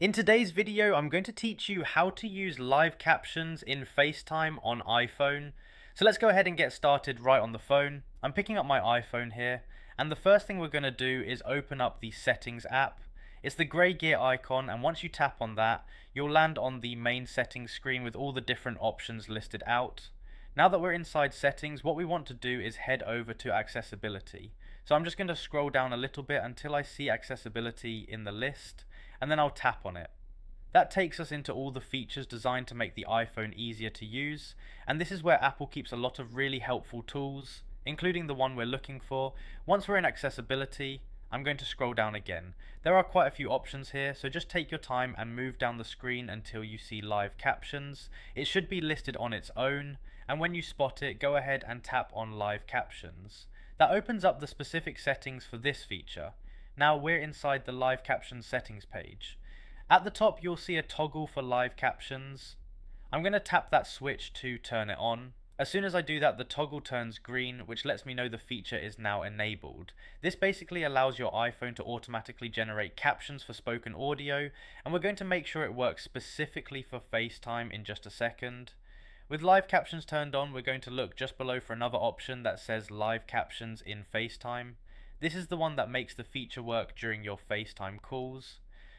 In today's video, I'm going to teach you how to use live captions in FaceTime on iPhone. So let's go ahead and get started right on the phone. I'm picking up my iPhone here, and the first thing we're going to do is open up the Settings app. It's the grey gear icon, and once you tap on that, you'll land on the main settings screen with all the different options listed out. Now that we're inside settings, what we want to do is head over to accessibility. So I'm just going to scroll down a little bit until I see accessibility in the list, and then I'll tap on it. That takes us into all the features designed to make the iPhone easier to use, and this is where Apple keeps a lot of really helpful tools, including the one we're looking for. Once we're in accessibility, I'm going to scroll down again. There are quite a few options here, so just take your time and move down the screen until you see live captions. It should be listed on its own, and when you spot it, go ahead and tap on live captions. That opens up the specific settings for this feature. Now we're inside the live captions settings page. At the top you'll see a toggle for live captions. I'm going to tap that switch to turn it on. As soon as I do that, the toggle turns green, which lets me know the feature is now enabled. This basically allows your iPhone to automatically generate captions for spoken audio, and we're going to make sure it works specifically for FaceTime in just a second. With live captions turned on, we're going to look just below for another option that says live captions in FaceTime. This is the one that makes the feature work during your FaceTime calls.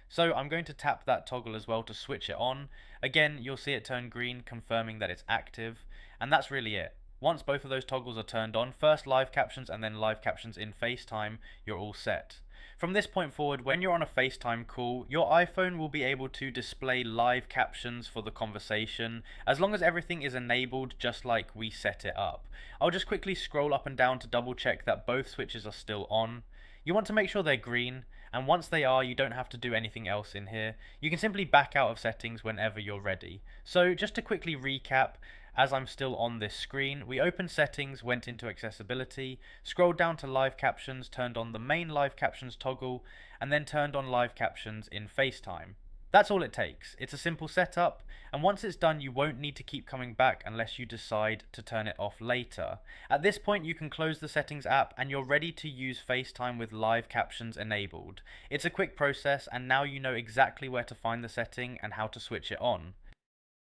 So I'm going to tap that toggle as well to switch it on. Again, you'll see it turn green, confirming that it's active, and that's really it. Once both of those toggles are turned on, first live captions and then live captions in FaceTime, you're all set. From this point forward, when you're on a FaceTime call, your iPhone will be able to display live captions for the conversation, as long as everything is enabled just like we set it up. I'll just quickly scroll up and down to double check that both switches are still on. You want to make sure they're green, and once they are, you don't have to do anything else in here. You can simply back out of settings whenever you're ready. So just to quickly recap, as I'm still on this screen, we opened settings, went into accessibility, scrolled down to live captions, turned on the main live captions toggle, and then turned on live captions in FaceTime. That's all it takes. It's a simple setup, and once it's done, you won't need to keep coming back unless you decide to turn it off later. At this point, you can close the settings app and you're ready to use FaceTime with live captions enabled. It's a quick process, and now you know exactly where to find the setting and how to switch it on.